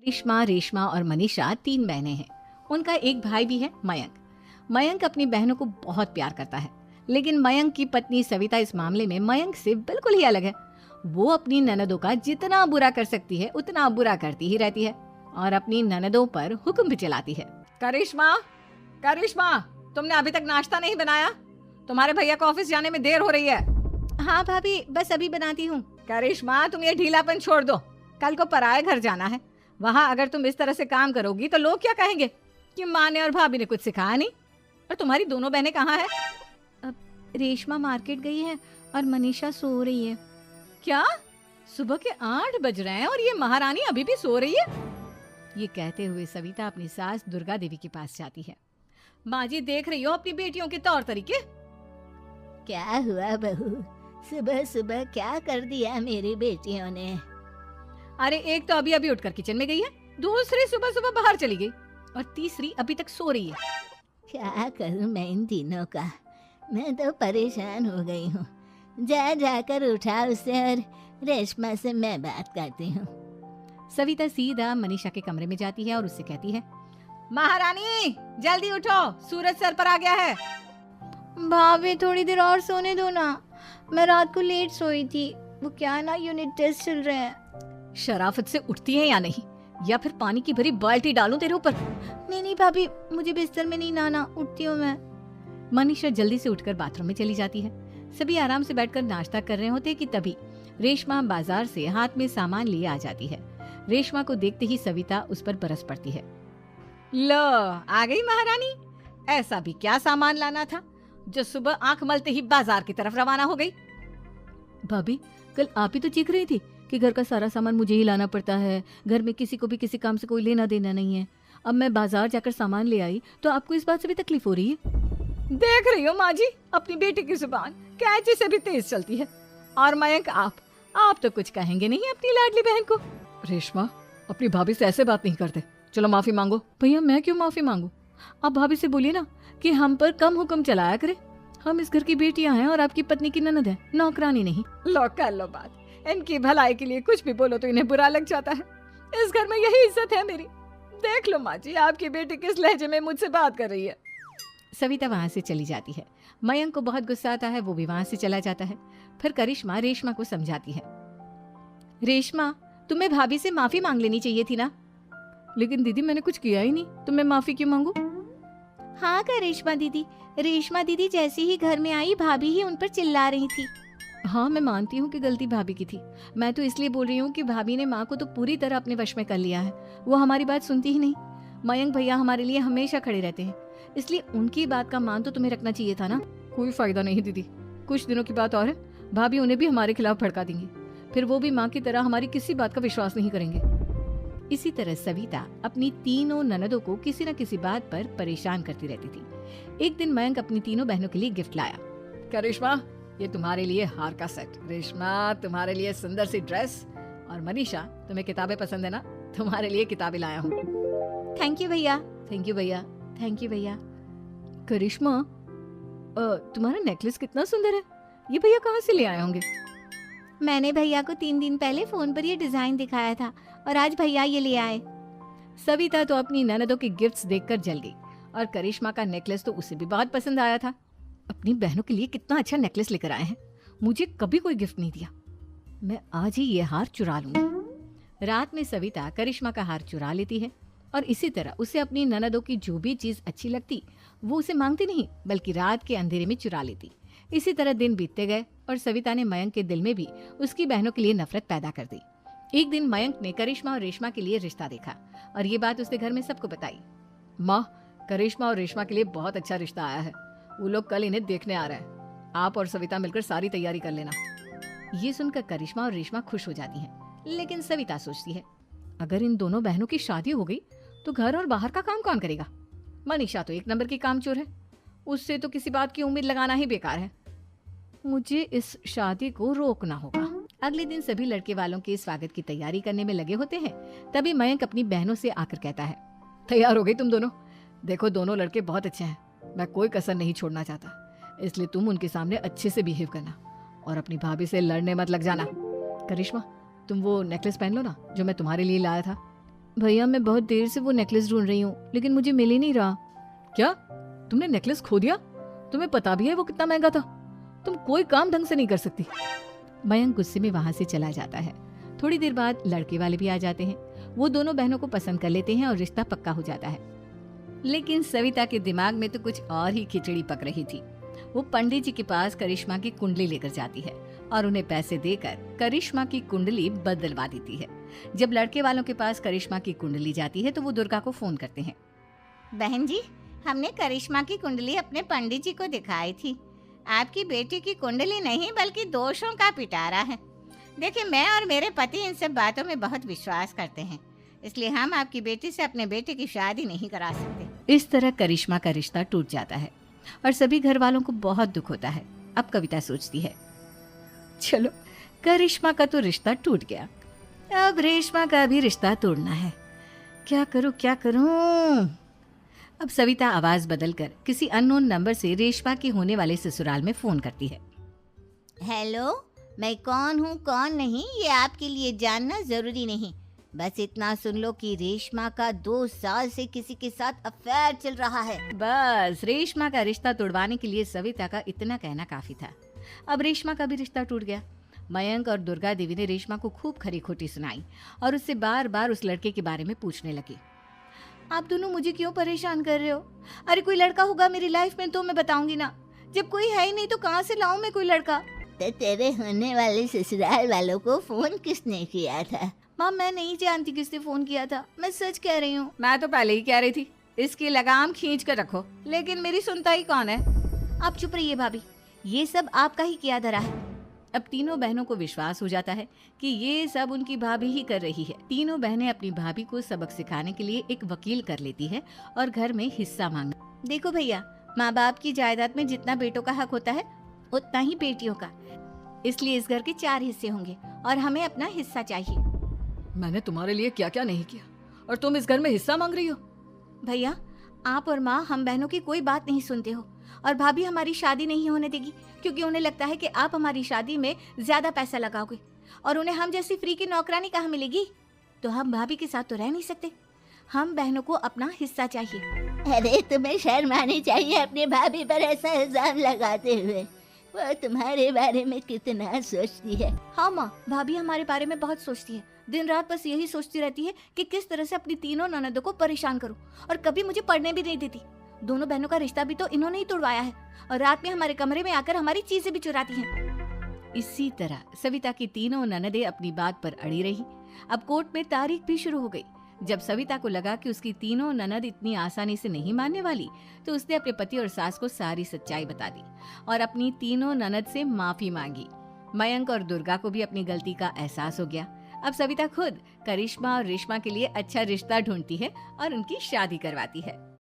करिश्मा, रेशमा और मनीषा 3 बहनें हैं। उनका एक भाई भी है, मयंक। मयंक अपनी बहनों को बहुत प्यार करता है, लेकिन मयंक की पत्नी सविता इस मामले में मयंक से बिल्कुल ही अलग है। वो अपनी ननदों का जितना बुरा कर सकती है उतना बुरा करती ही रहती है और अपनी ननदों पर हुक्म भी चलाती है। करिश्मा, करिश्मा, तुमने अभी तक नाश्ता नहीं बनाया? तुम्हारे भैया को ऑफिस जाने में देर हो रही है। हाँ भाभी, बस अभी बनाती हूँ। करिश्मा, तुम ये ढीलापन छोड़ दो। कल को पराए घर जाना है। वहाँ अगर तुम इस तरह से काम करोगी तो लोग क्या कहेंगे कि माँ ने और भाभी ने कुछ सिखाया नहीं। और तुम्हारी दोनों बहनें कहाँ हैं? अब रेशमा मार्केट गई है और मनीषा सो रही है। क्या? सुबह के 8 बज रहे हैं और ये महारानी अभी भी सो रही है? ये कहते हुए सविता अपनी सास दुर्गा देवी के पास जाती है। माँ जी, देख रही हो अपनी बेटियों के तौर तरीके? क्या हुआ बहू, सुबह सुबह क्या कर दिया मेरी बेटियों ने? अरे एक तो अभी अभी उठकर किचन में गई है, दूसरी सुबह सुबह बाहर चली गई और तीसरी अभी तक सो रही है। क्या करूं मैं इन तीनों का, मैं तो परेशान हो गई हूँ। जा जाकर उठा उसे और रेशमा से मैं बात करती हूँ। सविता सीधा मनीषा के कमरे में जाती है और उससे कहती है, महारानी जल्दी उठो, सूरज सर पर आ गया है। भाभी थोड़ी देर और सोने दो ना, मैं रात को लेट सोई थी। वो क्या ना, यूनिट टेस्ट चल रहे हैं। शराफत से उठती है या नहीं, या फिर पानी की भरी बाल्टी डालूं तेरे ऊपर? नहीं भाभी, मुझे बिस्तर में नहीं नहाना, उठती हूँ मैं। मनीषा जल्दी से उठकर बाथरूम में चली जाती है। सभी आराम से बैठकर नाश्ता कर रहे होते कि तभी रेशमा बाजार से हाथ में सामान लिए आ जाती है। रेशमा को देखते ही सविता उस पर बरस पड़ती है। लो, आ गई महारानी। ऐसा भी क्या सामान लाना था जो सुबह आंख मलते ही बाजार की तरफ रवाना हो गई? भाभी, कल आप ही तो चीख रही थी कि घर का सारा सामान मुझे ही लाना पड़ता है, घर में किसी को भी किसी काम से कोई लेना देना नहीं है। अब मैं बाजार जाकर सामान ले आई तो आपको इस बात से भी तकलीफ हो रही है? देख रही हो माँ जी, अपनी बेटी की जुबान कैंची से भी तेज चलती है। और मयंक, आप तो कुछ कहेंगे नहीं अपनी लाडली बहन को। रेशमा, अपनी भाभी से ऐसे बात नहीं करते। चलो माफी मांगो। भैया, मैं क्यों माफी मांगू? आप भाभी से बोलिए ना कि हम पर कम हुक्म चलाया करे। हम इस घर की बेटियां हैं और आपकी पत्नी की ननद है, नौकरानी नहीं। लो कर लो बात। इनकी भलाई के लिए कुछ भी बोलो तो इन्हें बुरा लग जाता है। इस घर में यही इज्जत है मेरी। देख लो माँ जी, आपकी बेटी किस लहजे में मुझसे बात कर रही है। सविता वहाँ से चली जाती है। मयंक को बहुत गुस्सा आता है, वो भी वहाँ से चला जाता है। फिर करिश्मा रेशमा को समझाती है, रेशमा, तुम्हें भाभी से माफी मांग लेनी चाहिए थी ना। लेकिन दीदी, मैंने कुछ किया ही नहीं, तो मैं माफी क्यों मांगू? हाँ करिश्मा दीदी, रेशमा दीदी जैसे ही घर में आई भाभी ही उन पर चिल्ला रही थी। हाँ, मैं मानती हूँ कि गलती भाभी की थी। मैं तो इसलिए बोल रही हूँ कि भाभी ने माँ को तो पूरी तरह अपने वश में कर लिया है। वो हमारी बात सुनती ही नहीं। मयंक भैया हमारे लिए हमेशा खड़े रहते हैं, इसलिए उनकी बात का मान तो तुम्हें रखना चाहिए था ना। कोई फायदा नहीं दीदी, कुछ दिनों की बात और है, भाभी उन्हें भी हमारे खिलाफ भड़का देंगी। फिर वो भी माँ की तरह हमारी किसी बात का विश्वास नहीं करेंगे। इसी तरह सविता अपनी तीनों ननदों को किसी न किसी बात पर परेशान करती रहती थी। एक दिन मयंक अपनी तीनों बहनों के लिए गिफ्ट लाया। करिश्मा, ये तुम्हारे लिए हार का सेट। रेशमा, तुम्हारे लिए सुंदर सी ड्रेस। और मनीषा, तुम्हें किताबें पसंद है ना, तुम्हारे लिए किताबें लाया हूँ। थैंक यू भैया। थैंक यू भैया। थैंक यू भैया। करिश्मा, तुम्हारा नेकलेस कितना सुंदर है, ये भैया कहाँ से ले आए होंगे? मैंने भैया को 3 दिन पहले फोन पर ये डिजाइन दिखाया था और आज भैया ये ले आए। सविता तो अपनी ननदों के गिफ्ट्स देखकर जल गई और करिश्मा का नेकलेस तो उसे भी बहुत पसंद आया था। अपनी बहनों के लिए कितना अच्छा नेकलेस लेकर आए हैं, मुझे कभी कोई गिफ्ट नहीं दिया। मैं आज ही ये हार चुरा लूंगी। रात में सविता करिश्मा का हार चुरा लेती है और इसी तरह उसे अपनी ननदों की जो भी चीज अच्छी लगती वो उसे मांगती नहीं, बल्कि रात के अंधेरे में चुरा लेती। इसी तरह दिन बीतते गए और सविता ने मयंक के दिल में भी उसकी बहनों के लिए नफरत पैदा कर दी। एक दिन मयंक ने करिश्मा और रेशमा के लिए रिश्ता देखा और ये बात उसने घर में सबको बताई। माँ, करिश्मा और रेशमा के लिए बहुत अच्छा रिश्ता आया है, वो लोग कल इन्हें देखने आ रहे हैं। आप और सविता मिलकर सारी तैयारी कर लेना। ये सुनकर करिश्मा और रेशमा खुश हो जाती हैं, लेकिन सविता सोचती है, अगर इन दोनों बहनों की शादी हो गई तो घर और बाहर का काम कौन करेगा? मनीषा तो 1 नंबर की कामचोर है, उससे तो किसी बात की उम्मीद लगाना ही बेकार है। मुझे इस शादी को रोकना होगा। अगले दिन सभी लड़के वालों के स्वागत की तैयारी करने में लगे होते हैं। तभी मयंक अपनी बहनों से आकर कहता है, तैयार हो गई तुम दोनों? देखो, दोनों लड़के बहुत अच्छे हैं, मैं कोई कसर नहीं छोड़ना चाहता, इसलिए तुम उनके सामने अच्छे से बिहेव करना और अपनी भाभी से लड़ने मत लग जाना। करिश्मा, तुम वो नेकलेस पहन लो ना जो मैं तुम्हारे लिए लाया था। भैया मैं बहुत देर से वो नेकलेस ढूंढ रही हूँ, लेकिन मुझे मिल ही नहीं रहा। क्या तुमने नेकलेस खो दिया? तुम्हें पता भी है वो कितना महंगा था? तुम कोई काम ढंग से नहीं कर सकती। मयंक गुस्से में वहां से चला जाता है। थोड़ी देर बाद लड़के वाले भी आ जाते हैं। वो दोनों बहनों को पसंद कर लेते हैं और रिश्ता पक्का हो जाता है। लेकिन सविता के दिमाग में तो कुछ और ही खिचड़ी पक रही थी। वो पंडित जी के पास करिश्मा की कुंडली लेकर जाती है और उन्हें पैसे देकर करिश्मा की कुंडली बदलवा देती है। जब लड़के वालों के पास करिश्मा की कुंडली जाती है तो वो दुर्गा को फोन करते हैं। बहन जी, हमने करिश्मा की कुंडली अपने पंडित जी को दिखाई थी। आपकी बेटी की कुंडली नहीं बल्कि दोषों का पिटारा है। देखिए, मैं और मेरे पति इन सब बातों में बहुत विश्वास करते हैं, इसलिए हम आपकी बेटी से अपने बेटे की शादी नहीं करा सकते। इस तरह करिश्मा का रिश्ता टूट जाता है और सभी घर वालों को बहुत दुख होता है। अब कविता सोचती है, चलो करिश्मा का तो रिश्ता टूट गया, अब रेशमा का भी रिश्ता तोड़ना है। क्या करूं क्या करूं? अब सविता आवाज बदलकर किसी अननोन नंबर से रेशमा के होने वाले ससुराल में फोन करती है। हेलो, मैं कौन हूँ कौन नहीं ये आपके लिए जानना जरूरी नहीं। बस इतना सुन लो कि रेशमा का 2 साल से किसी के साथ अफेयर चल रहा है। बस रेशमा का रिश्ता तोड़वाने के लिए सविता का इतना कहना काफी था। अब रेशमा का भी रिश्ता टूट गया। मयंक और दुर्गा देवी ने रेशमा को खूब खरी खोटी सुनाई और उससे बार बार उस लड़के के बारे में पूछने लगी। आप दोनों मुझे क्यों परेशान कर रहे हो? अरे कोई लड़का होगा मेरी लाइफ में तो मैं बताऊंगी ना। जब कोई है ही नहीं तो कहाँ से लाऊं मैं कोई लड़का? तो तेरे होने वाले ससुराल वालों को फोन किसने किया था? माँ, मैं नहीं जानती किसने फोन किया था, मैं सच कह रही हूँ। मैं तो पहले ही कह रही थी इसकी लगाम खींच कर रखो, लेकिन मेरी सुनता ही कौन है? आप चुप रहिए भाभी, ये सब आपका ही किया धरा है। अब तीनों बहनों को विश्वास हो जाता है कि ये सब उनकी भाभी ही कर रही है। तीनों बहनें अपनी भाभी को सबक सिखाने के लिए एक वकील कर लेती है और घर में हिस्सा मांग। देखो भैया, माँ बाप की जायदाद में जितना बेटों का हक होता है उतना ही बेटियों का, इसलिए इस घर के 4 हिस्से होंगे और हमें अपना हिस्सा चाहिए। मैंने तुम्हारे लिए क्या क्या नहीं किया और तुम इस घर में हिस्सा मांग रही हो? भैया, आप और माँ हम बहनों की कोई बात नहीं सुनते हो और भाभी हमारी शादी नहीं होने देगी क्योंकि उन्हें लगता है कि आप हमारी शादी में ज्यादा पैसा लगाओगे और उन्हें हम जैसी फ्री की नौकरानी कहाँ मिलेगी। तो हम भाभी के साथ तो रह नहीं सकते, हम बहनों को अपना हिस्सा चाहिए। अरे तुम्हें शर्म आनी चाहिए अपनी भाभी पर ऐसा इल्जाम लगाते हुए। वो तुम्हारे बारे में कितना सोचती है। हाँ माँ, भाभी हमारे बारे में बहुत सोचती है। दिन रात बस यही सोचती रहती है कि किस तरह से अपनी तीनों ननदों को परेशान करूं और कभी मुझे पढ़ने भी नहीं देती। दोनों बहनों का रिश्ता भी तो इन्होंने ही तोड़वाया है और रात में हमारे कमरे में आकर हमारी चीजें भी चुराती हैं। इसी तरह सविता की तीनों ननदें अपनी बात पर अड़ी रही। अब कोर्ट में तारीख भी शुरू हो गई। जब सविता को लगा कि उसकी तीनों ननद इतनी आसानी से नहीं मानने वाली, तो उसने अपने पति और सास को सारी सच्चाई बता दी और अपनी तीनों ननद से माफी मांगी। मयंक और दुर्गा को भी अपनी गलती का एहसास हो गया। अब सविता खुद करिश्मा और रेशमा के लिए अच्छा रिश्ता ढूंढती है और उनकी शादी करवाती है।